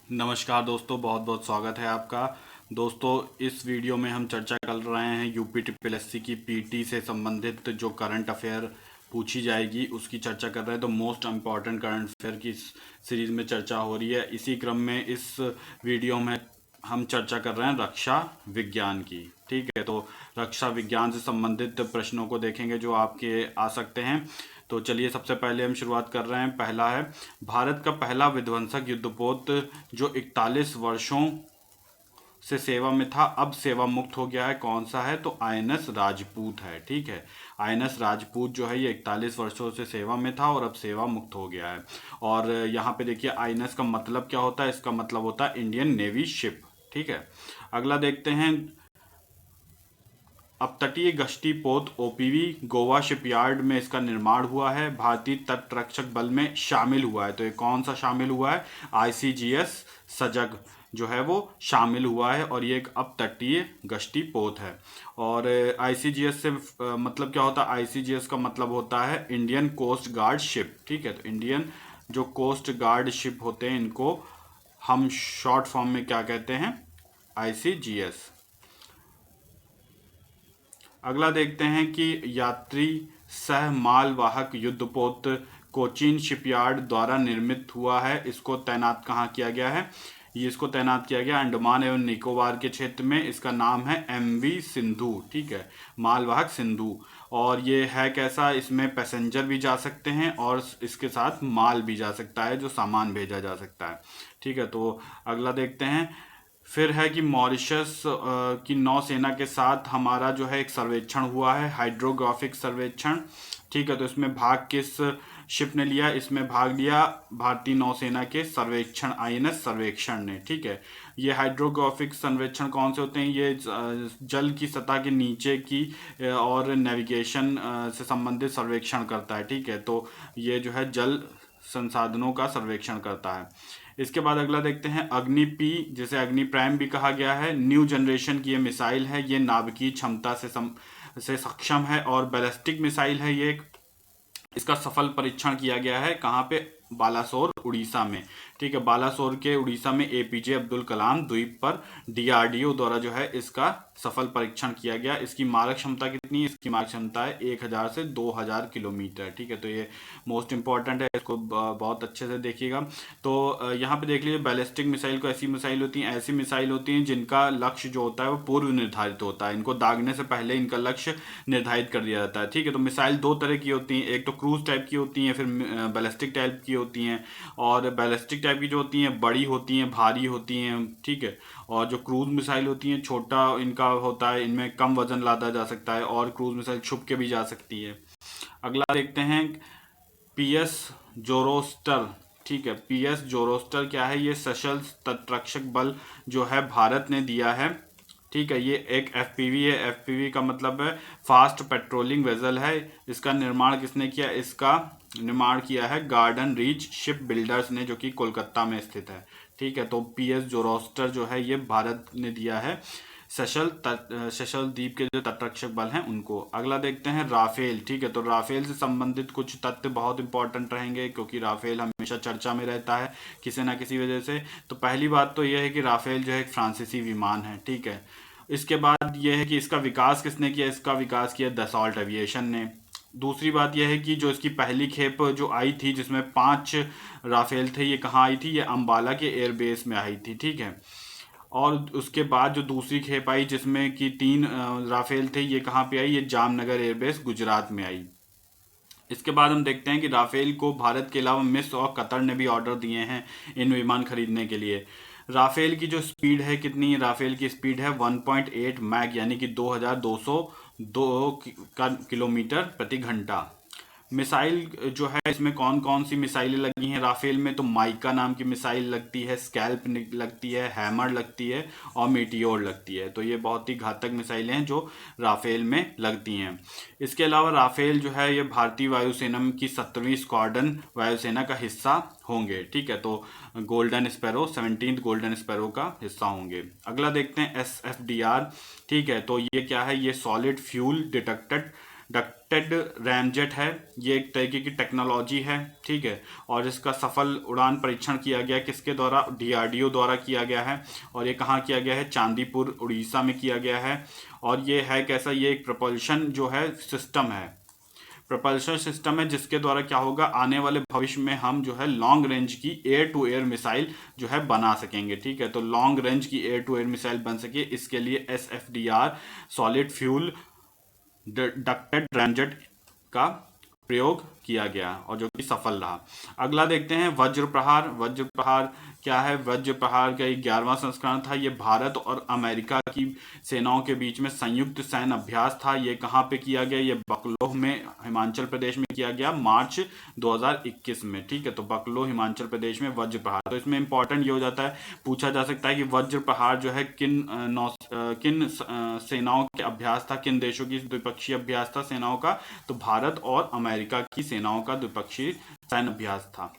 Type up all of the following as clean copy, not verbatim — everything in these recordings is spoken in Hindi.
नमस्कार दोस्तों, बहुत बहुत स्वागत है आपका। दोस्तों, इस वीडियो में हम चर्चा कर रहे हैं यूपी ट्रिपल एससी की पीटी से संबंधित जो करंट अफेयर पूछी जाएगी उसकी चर्चा कर रहे हैं। तो मोस्ट इम्पॉर्टेंट करंट अफेयर की सीरीज में चर्चा हो रही है। इसी क्रम में इस वीडियो में हम चर्चा कर रहे हैं रक्षा विज्ञान की। ठीक है, तो रक्षा विज्ञान से संबंधित प्रश्नों को देखेंगे जो आपके आ सकते हैं। तो चलिए, सबसे पहले हम शुरुआत कर रहे हैं। पहला है, भारत का पहला विध्वंसक युद्धपोत जो 41 वर्षों से सेवा में था अब सेवा मुक्त हो गया है, कौन सा है? तो आईएनएस राजपूत है। ठीक है, आईएनएस राजपूत जो है ये 41 वर्षों से सेवा में था और अब सेवा मुक्त हो गया है। और यहाँ पे देखिए, आईएनएस का मतलब क्या होता है? इसका मतलब होता है इंडियन नेवी शिप। ठीक है, अगला देखते हैं। अपतटीय गश्ती पोत ओपीवी गोवा शिपयार्ड में इसका निर्माण हुआ है, भारतीय तट रक्षक बल में शामिल हुआ है। तो ये कौन सा शामिल हुआ है? आईसीजीएस सजग जो है वो शामिल हुआ है और ये एक अपतटीय गश्ती पोत है। और आईसीजीएस से मतलब क्या होता है? आईसीजीएस का मतलब होता है इंडियन कोस्ट गार्ड शिप। ठीक है, तो इंडियन जो कोस्ट गार्ड शिप होते हैं इनको हम शॉर्ट फॉर्म में क्या कहते हैं? आईसीजीएस। अगला देखते हैं कि यात्री सह मालवाहक युद्धपोत कोचीन शिपयार्ड द्वारा निर्मित हुआ है। इसको तैनात कहाँ किया गया है? ये इसको तैनात किया गया अंडमान एवं निकोबार के क्षेत्र में। इसका नाम है एमवी सिंधु। ठीक है, मालवाहक सिंधु। और ये है कैसा? इसमें पैसेंजर भी जा सकते हैं और इसके साथ माल भी जा सकता है, जो सामान भेजा जा सकता है। ठीक है, तो अगला देखते हैं। फिर है कि मॉरिशस की नौसेना के साथ हमारा जो है एक सर्वेक्षण हुआ है, हाइड्रोग्राफिक सर्वेक्षण। ठीक है, तो इसमें भाग किस शिप ने लिया? इसमें भाग लिया भारतीय नौसेना के सर्वेक्षण आईएनएस सर्वेक्षण ने। ठीक है, ये हाइड्रोग्राफिक सर्वेक्षण कौन से होते हैं? ये जल की सतह के नीचे की और नेविगेशन से संबंधित सर्वेक्षण करता है। ठीक है, तो ये जो है जल संसाधनों का सर्वेक्षण करता है। इसके बाद अगला देखते हैं अग्नि पी, जिसे अग्नि प्राइम भी कहा गया है। न्यू जनरेशन की ये मिसाइल है, ये नाभिकीय क्षमता से सक्षम है और बैलिस्टिक मिसाइल है ये। इसका सफल परीक्षण किया गया है कहाँ पे? बालासोर उड़ीसा में। ठीक है, बालासोर के उड़ीसा में एपीजे अब्दुल कलाम द्वीप पर डीआरडीओ द्वारा जो है इसका सफल परीक्षण किया गया। इसकी मारक क्षमता कितनी है? इसकी मारक क्षमता है 1000 से 2000 किलोमीटर। ठीक है, तो ये मोस्ट इंपॉर्टेंट है, इसको बहुत अच्छे से देखिएगा। तो यहाँ पे देख लीजिए, बैलिस्टिक मिसाइल को ऐसी मिसाइल होती हैं, ऐसी मिसाइल होती हैं जिनका लक्ष्य जो होता है वो पूर्व निर्धारित होता है। इनको दागने से पहले इनका लक्ष्य निर्धारित कर दिया जाता है। ठीक है, तो मिसाइल दो तरह की होती हैं, एक तो क्रूज टाइप की होती हैं, फिर बैलिस्टिक टाइप की होती हैं। और बैलिस्टिक टाइप की जो होती हैं बड़ी होती हैं, भारी होती हैं। ठीक है, और जो क्रूज मिसाइल होती हैं छोटा इनका होता है, इनमें कम वजन लादा जा सकता है और क्रूज मिसाइल छुप के भी जा सकती है। अगला देखते हैं पीएस जोरोस्टर। ठीक है, पीएस जोरोस्टर क्या है? ये सशस्त्र तटरक्षक बल जो है भारत ने दिया है। ठीक है, ये एक एफपीवी है। एफपीवी का मतलब है फास्ट पेट्रोलिंग वेजल है। इसका निर्माण किसने किया? इसका निर्माण किया है गार्डन रीच शिप बिल्डर्स ने, जो कि कोलकाता में स्थित है। ठीक है, तो पीएस जोरोस्टर जो है ये भारत ने दिया है सेशल द्वीप के जो तटरक्षक बल हैं उनको। अगला देखते हैं राफेल। ठीक है, तो राफेल से संबंधित कुछ तथ्य बहुत इंपॉर्टेंट रहेंगे क्योंकि राफेल हमेशा चर्चा में रहता है किसी ना किसी वजह से। तो पहली बात तो यह है कि राफेल जो है एक फ्रांसीसी विमान है। ठीक है, इसके बाद यह है कि इसका विकास किसने किया? इसका विकास किया दसॉल्ट एविएशन ने। दूसरी बात यह है कि जो इसकी पहली खेप जो आई थी जिसमें 5 राफेल थे, ये कहाँ आई थी? ये अंबाला के एयरबेस में आई थी। ठीक है, और उसके बाद जो दूसरी खेप आई जिसमें कि 3 राफेल थे, ये कहाँ पे आई? ये जामनगर एयरबेस गुजरात में आई। इसके बाद हम देखते हैं कि राफेल को भारत के अलावा मिस्र और कतर ने भी ऑर्डर दिए हैं इन विमान खरीदने के लिए। राफेल की जो स्पीड है कितनी है? राफेल की स्पीड है 1.8 मैक, यानी कि 2202 किलोमीटर प्रति घंटा। मिसाइल जो है इसमें कौन कौन सी मिसाइलें लगी हैं राफेल में? तो माइका नाम की मिसाइल लगती है, स्कैल्प लगती है, हैमर लगती है और मीटियोर लगती है। तो ये बहुत ही घातक मिसाइलें हैं जो राफेल में लगती हैं। इसके अलावा राफेल जो है ये भारतीय वायुसेना की 17वीं स्क्वाड्रन वायुसेना का हिस्सा होंगे। ठीक है, तो golden sparrow 17th golden sparrow का हिस्सा होंगे। अगला देखते हैं SFDR। ठीक है, तो ये क्या है? ये सॉलिड फ्यूल डक्टेड रैमजेट है, ये एक तरीके की टेक्नोलॉजी है, ठीक है। और इसका सफल उड़ान परीक्षण किया गया किसके द्वारा, डीआरडीओ द्वारा किया गया है। और ये कहाँ किया गया है, चांदीपुर उड़ीसा में किया गया है। और ये है कैसा, ये एक प्रपल्शन जो है सिस्टम है, प्रपल्शन सिस्टम है, जिसके द्वारा क्या होगा, आने वाले भविष्य में हम जो है लॉन्ग रेंज की एयर टू एयर मिसाइल जो है बना सकेंगे, ठीक है। तो लॉन्ग रेंज की एयर टू एयर मिसाइल बन सके, इसके लिए SFDR solid fuel ducted ramjet का प्रयोग किया गया और जो कि सफल रहा। अगला देखते हैं वज्र प्रहार। वज्र प्रहार क्या है, वज्र प्रहार का 11वां संस्करण था। ये भारत और अमेरिका की सेनाओं के बीच में संयुक्त सैन्य अभ्यास था। ये कहाँ पे किया गया, ये बकलोह में हिमाचल प्रदेश में किया गया मार्च 2021 में, ठीक है। तो बकलोह हिमाचल प्रदेश में वज्र प्रहार। तो इसमें इंपॉर्टेंट ये हो जाता है, पूछा जा सकता है कि वज्र प्रहार जो है किन सेनाओं के अभ्यास था, किन देशों की द्विपक्षीय अभ्यास था सेनाओं का, तो भारत और अमेरिका की सेनाओं का द्विपक्षीय सैन्य अभ्यास था।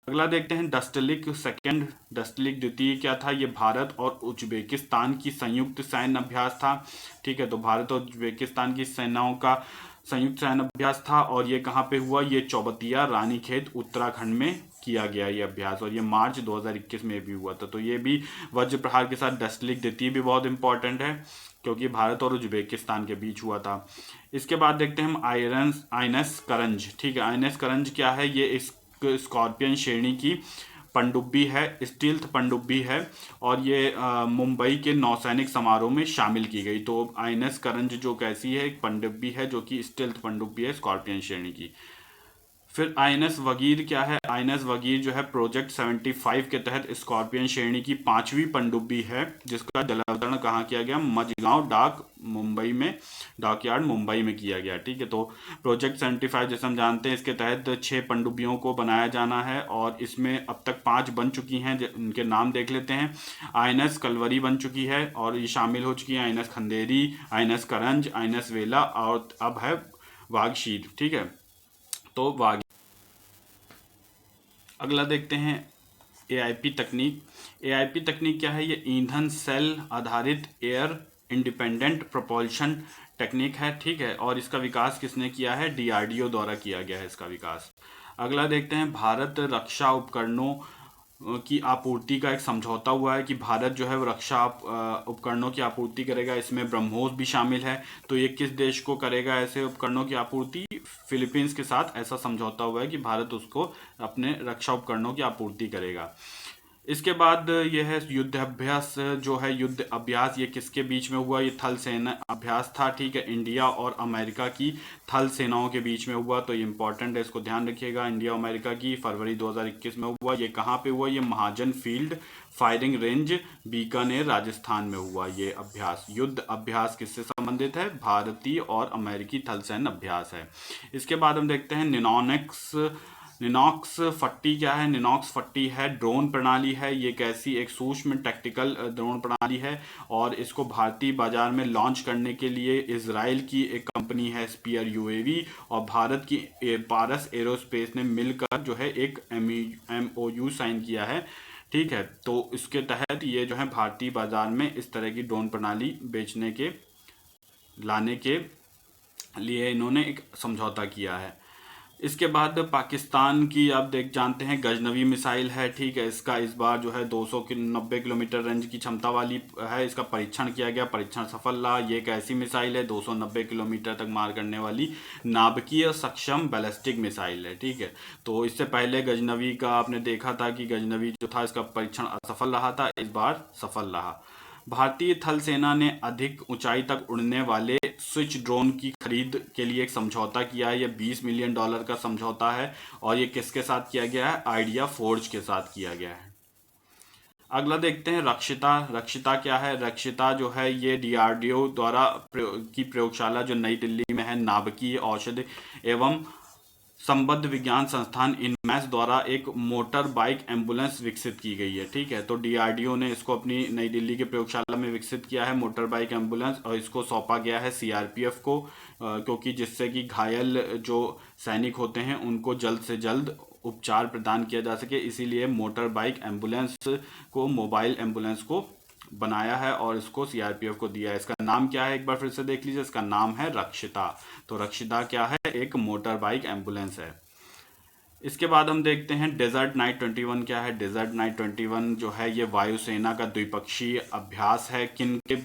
अगला देखते हैं डस्टलिक सेकंड, डस्टलिक द्वितीय क्या था, ये भारत और उज्बेकिस्तान की संयुक्त सैन्य अभ्यास था, ठीक है। तो भारत और उज्बेकिस्तान की सेनाओं का संयुक्त सैन्य अभ्यास था और ये कहाँ पे हुआ, ये चौबतिया रानीखेत उत्तराखंड में किया गया ये अभ्यास, और ये मार्च 2021 में भी हुआ था। तो ये भी वज्र प्रहार के साथ डस्टलिक द्वितीय भी बहुत इंपॉर्टेंट है, क्योंकि भारत और उज्बेकिस्तान के बीच हुआ था। इसके बाद देखते हैं हम आईएनएस करंज, ठीक है। आईएनएस करंज क्या है, ये इस स्कॉर्पियन श्रेणी की पनडुब्बी है, स्टील्थ पनडुब्बी है, और ये मुंबई के नौसैनिक समारोह में शामिल की गई। तो आईएनएस करंज जो कैसी है, एक पनडुब्बी है जो कि स्टील्थ पनडुब्बी है स्कॉर्पियन श्रेणी की। फिर आईएनएस वगीर क्या है, आईएनएस वगीर जो है प्रोजेक्ट 75 के तहत स्कॉर्पियन श्रेणी की 5वीं पनडुब्बी है, जिसका जलावतरण कहाँ किया गया, मझगांव डॉकयार्ड मुंबई में किया गया, ठीक है। तो प्रोजेक्ट 75 जैसे हम जानते हैं, इसके तहत 6 पनडुब्बियों को बनाया जाना है और इसमें अब तक 5 बन चुकी हैं, उनके नाम देख लेते हैं। आईएनएस कलवरी बन चुकी है और ये शामिल हो चुकी है आईएनएस खंदेरी, आईएनएस करंज, आईएनएस वेला और अब है वागशीर, ठीक है। तो वाग अगला देखते हैं एआईपी तकनीक। एआईपी तकनीक क्या है, ये ईंधन सेल आधारित एयर इंडिपेंडेंट प्रोपल्शन टेक्निक है, ठीक है। और इसका विकास किसने किया है, डीआरडीओ द्वारा किया गया है इसका विकास। अगला देखते हैं भारत रक्षा उपकरणों की आपूर्ति का एक समझौता हुआ है, कि भारत जो है वो रक्षा उपकरणों की आपूर्ति करेगा, इसमें ब्रह्मोस भी शामिल है। तो ये किस देश को करेगा ऐसे उपकरणों की आपूर्ति, फिलीपींस के साथ ऐसा समझौता हुआ है कि भारत उसको अपने रक्षा उपकरणों की आपूर्ति करेगा। इसके बाद ये है युद्ध अभ्यास, जो है युद्ध अभ्यास ये किसके बीच में हुआ, ये थल सेना अभ्यास था, ठीक है। इंडिया और अमेरिका की थल सेनाओं के बीच में हुआ, तो ये इंपॉर्टेंट है, इसको ध्यान रखिएगा। इंडिया और अमेरिका की फरवरी 2021 में हुआ। ये कहाँ पे हुआ, ये Mahajan field firing range Bikaner Rajasthan में हुआ ये अभ्यास। युद्ध अभ्यास किससे संबंधित है, भारतीय और अमेरिकी थल सैन्य अभ्यास है। इसके बाद हम देखते हैं निनॉक्स फट्टी क्या है, निनॉक्स फट्टी है ड्रोन प्रणाली है। ये कैसी, एक सूक्ष्म टैक्टिकल ड्रोन प्रणाली है और इसको भारतीय बाजार में लॉन्च करने के लिए इजराइल की एक कंपनी है स्पीयर यूएवी और भारत की पारस एरोस्पेस ने मिलकर जो है एक MOU साइन किया है, ठीक है। तो इसके तहत ये जो है भारतीय बाजार में इस तरह की ड्रोन प्रणाली बेचने के लाने के लिए इन्होंने एक समझौता किया है। इसके बाद पाकिस्तान की आप जानते हैं गजनवी मिसाइल है, ठीक है। इसका इस बार जो है 290 किलोमीटर रेंज की क्षमता वाली है। इसका परीक्षण किया गया, परीक्षण सफल रहा। ये एक ऐसी मिसाइल है 290 किलोमीटर तक मार करने वाली नाभिकीय सक्षम बैलिस्टिक मिसाइल है, ठीक है। तो इससे पहले गजनवी का आपने देखा था कि गजनवी जो था इसका परीक्षण असफल रहा था, इस बार सफल रहा। भारतीय थल सेना ने अधिक ऊंचाई तक उड़ने वाले स्विच ड्रोन की खरीद के लिए एक समझौता किया है। यह $20 मिलियन का समझौता है और ये किसके साथ किया गया है, आइडिया फोर्ज के साथ किया गया है। अगला देखते हैं रक्षिता। रक्षिता क्या है, रक्षिता जो है ये डीआरडीओ द्वारा की प्रयोगशाला जो नई दिल्ली में है, नाभिकीय औषधि एवं संबद्ध विज्ञान संस्थान इनमैस द्वारा एक मोटर बाइक एम्बुलेंस विकसित की गई है, ठीक है। तो डीआरडीओ ने इसको अपनी नई दिल्ली की प्रयोगशाला में विकसित किया है मोटर बाइक एम्बुलेंस, और इसको सौंपा गया है सीआरपीएफ को, क्योंकि जिससे कि घायल जो सैनिक होते हैं उनको जल्द से जल्द उपचार प्रदान किया जा सके, इसीलिए मोटर बाइक एम्बुलेंस को, मोबाइल एम्बुलेंस को बनाया है और इसको सीआरपीएफ को दिया है। इसका नाम क्या है, एक बार फिर से देख लीजिए, इसका नाम है रक्षिता। तो रक्षिता क्या है, एक मोटर बाइक एम्बुलेंस है। इसके बाद हम देखते हैं डेजर्ट नाइट 21 क्या है। डेजर्ट नाइट 21 जो है ये वायुसेना का द्विपक्षीय अभ्यास है। किन के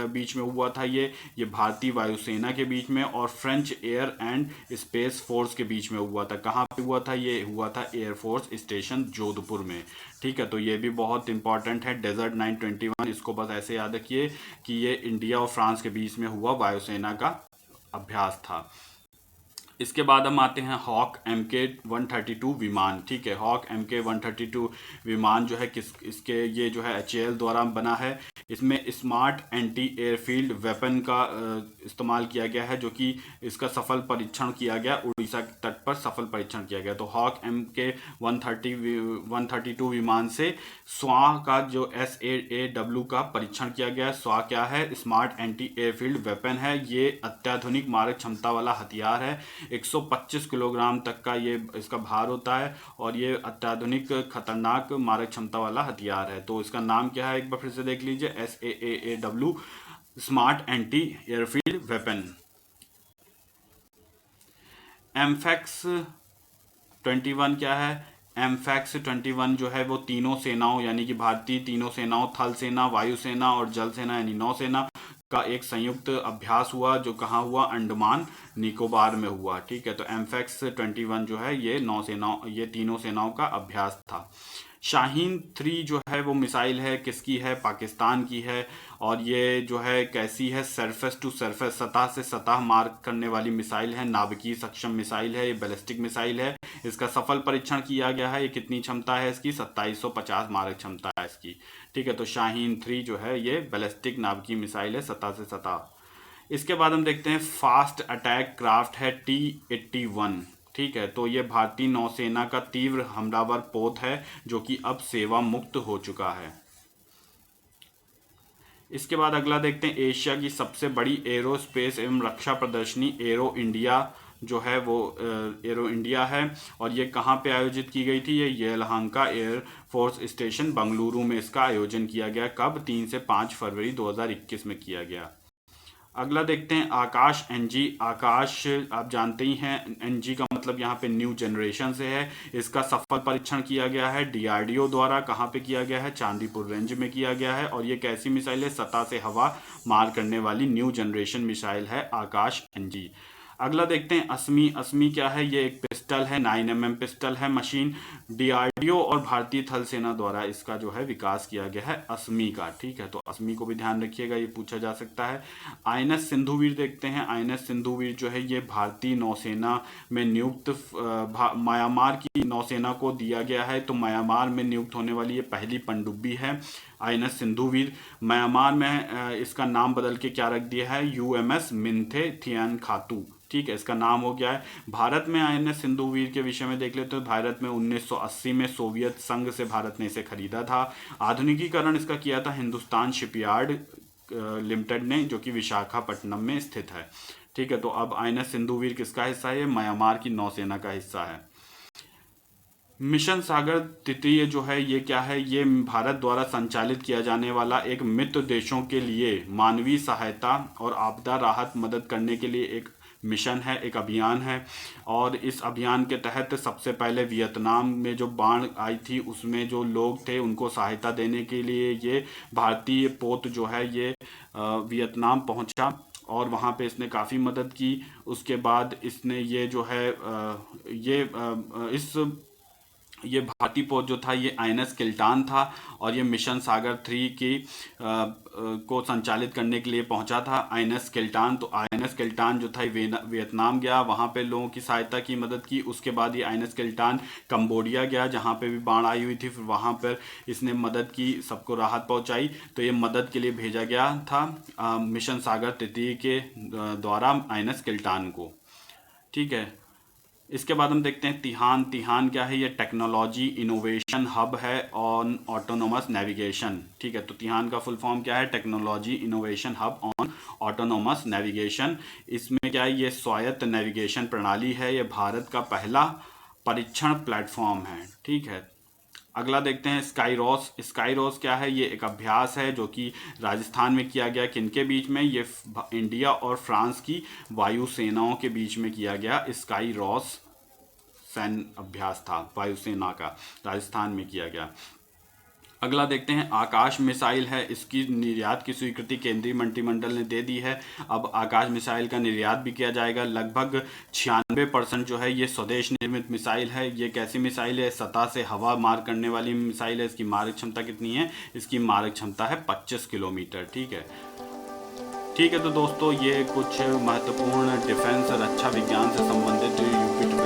बीच में हुआ था ये भारतीय वायुसेना के बीच में और French air and space force के बीच में हुआ था। कहाँ पे हुआ था, ये हुआ था एयरफोर्स स्टेशन जोधपुर में। ठीक है, तो ये भी बहुत इंपॉर्टेंट है डेजर्ट नाइट 21। इसको बस ऐसे याद रखिए कि ये इंडिया और फ्रांस के बीच में हुआ वायुसेना का अभ्यास था। इसके बाद हम आते हैं हॉक MK-132 विमान। ठीक है, हॉक MK-132 विमान जो है इसके ये जो है HAL द्वारा बना है। इसमें स्मार्ट एंटी एयरफील्ड वेपन का इस्तेमाल किया गया है, जो कि इसका सफल परीक्षण किया गया, उड़ीसा के तट पर सफल परीक्षण किया गया। तो हॉक MK-132 विमान से स्वाह का जो SAAW का परीक्षण किया गया। स्वाह क्या है, स्मार्ट एंटी एयरफील्ड वेपन है। ये अत्याधुनिक मारक क्षमता वाला हथियार है। 125 किलोग्राम तक का ये इसका भार होता है और ये अत्याधुनिक खतरनाक मारक क्षमता वाला हथियार है। तो इसका नाम क्या है, एक बार फिर से देख लीजिए, SAAW, smart anti airfield weapon. एमफैक्स 21 क्या है, एमफैक्स 21 जो है वो तीनों सेनाओं यानी कि भारतीय तीनों सेनाओं, थल सेना, वायुसेना और जल सेना यानी नौसेना का एक संयुक्त अभ्यास हुआ, जो कहाँ हुआ, अंडमान निकोबार में हुआ। ठीक है, तो एमफैक्स 21 जो है ये तीनों सेनाओं का अभ्यास था। शाहीन 3 जो है वो मिसाइल है, किसकी है, पाकिस्तान की है। और ये जो है कैसी है, सरफेस टू सरफेस, सतह से सतह मार करने वाली मिसाइल है, नाभिकीय सक्षम मिसाइल है, ये बैलिस्टिक मिसाइल है। इसका सफल परीक्षण किया गया है। ये कितनी क्षमता है इसकी, 2750 मारक क्षमता है इसकी। ठीक है, तो शाहीन 3 जो है ये बैलिस्टिक नाभिकीय मिसाइल है, सतह से सतह। इसके बाद हम देखते हैं फास्ट अटैक क्राफ्ट है T-81। ठीक है, तो ये भारतीय नौसेना का तीव्र हमलावर पोत है, जो कि अब सेवा मुक्त हो चुका है। इसके बाद अगला देखते हैं एशिया की सबसे बड़ी एरोस्पेस एवं रक्षा प्रदर्शनी एरो इंडिया जो है वो एरो इंडिया है। और ये कहाँ पे आयोजित की गई थी, ये Yelahanka air force station Bengaluru में इसका आयोजन किया गया। कब, 3 से 5 फरवरी 2021 में किया गया। अगला देखते हैं आकाश NG। आकाश आप जानते ही हैं, NG का मतलब यहाँ पे न्यू जनरेशन से है। इसका सफल परीक्षण किया गया है DRDO द्वारा। कहाँ पे किया गया है, चांदीपुर रेंज में किया गया है। और ये कैसी मिसाइल है, सतह से हवा मार करने वाली न्यू जनरेशन मिसाइल है आकाश NG। अगला देखते हैं अस्मी। अस्मी क्या है, ये एक पिस्टल है, 9mm पिस्टल है मशीन। DRDO और भारतीय थल सेना द्वारा इसका जो है विकास किया गया है अस्मी का। ठीक है, तो अस्मी को भी ध्यान रखिएगा, ये पूछा जा सकता है। INS सिंधुवीर देखते हैं। INS सिंधुवीर जो है ये भारतीय नौसेना में नियुक्त म्यांमार की नौसेना को दिया गया है। तो म्यांमार में नियुक्त होने वाली ये पहली पनडुब्बी है INS सिंधुवीर। म्यांमार में इसका नाम बदल के क्या रख दिया है, UMS मिंथे थियन खातू। ठीक है, इसका नाम हो गया है। भारत में INS सिंधुवीर के विषय में देख लेते हैं। भारत में 1980 में सोवियत संघ से भारत ने इसे खरीदा था। आधुनिकीकरण इसका किया था हिंदुस्तान शिपयार्ड लिमिटेड ने, जो कि विशाखापट्टनम में स्थित है। ठीक है, तो अब INS सिंधुवीर किसका हिस्सा है, म्यांमार की नौसेना का हिस्सा है। मिशन सागर तृतीय जो है ये क्या है, ये भारत द्वारा संचालित किया जाने वाला एक मित्र देशों के लिए मानवीय सहायता और आपदा राहत मदद करने के लिए एक मिशन है, एक अभियान है। और इस अभियान के तहत सबसे पहले वियतनाम में जो बाढ़ आई थी उसमें जो लोग थे उनको सहायता देने के लिए ये भारतीय पोत जो है ये वियतनाम पहुंचा और वहाँ पे इसने काफ़ी मदद की। उसके बाद इसने ये जो है ये भारतीय पोत जो था ये INS किल्टान था और ये मिशन सागर 3 की को संचालित करने के लिए पहुंचा था INS किल्टान। तो INS किल्टान जो था वियतनाम गया, वहाँ पे लोगों की सहायता की, मदद की। उसके बाद ये INS किल्टान कंबोडिया गया जहाँ पे भी बाढ़ आई हुई थी, फिर वहाँ पर इसने मदद की, सबको राहत पहुँचाई। तो ये मदद के लिए भेजा गया था मिशन सागर तृतीय के द्वारा INS किल्टान को। ठीक है, इसके बाद हम देखते हैं तिहान। तिहान क्या है, ये टेक्नोलॉजी इनोवेशन हब है ऑन ऑटोनोमस नेविगेशन। ठीक है, तो तिहान का फुल फॉर्म क्या है, technology innovation hub on autonomous navigation. इसमें क्या है, ये स्वायत्त नेविगेशन प्रणाली है। ये भारत का पहला परीक्षण प्लेटफॉर्म है। ठीक है, अगला देखते हैं स्काईरॉस। स्काईरॉस क्या है? ये एक अभ्यास है जो कि राजस्थान में किया गया। किनके बीच में? ये इंडिया और फ्रांस की वायु सेनाओं के बीच में किया गया स्काईरॉस सैन्य अभ्यास था, वायुसेना का, राजस्थान में किया गया। अगला देखते हैं आकाश मिसाइल है। इसकी निर्यात की स्वीकृति केंद्रीय मंत्रिमंडल ने दे दी है। अब आकाश मिसाइल का निर्यात भी किया जाएगा। लगभग 96% जो है ये स्वदेश निर्मित मिसाइल है। ये कैसी मिसाइल है? सतह से हवा मार करने वाली मिसाइल है। इसकी मारक क्षमता कितनी है? इसकी मारक क्षमता है 25 किलोमीटर। ठीक है, ठीक है। तो दोस्तों ये कुछ महत्वपूर्ण डिफेंस और रक्षा विज्ञान से संबंधित यूपी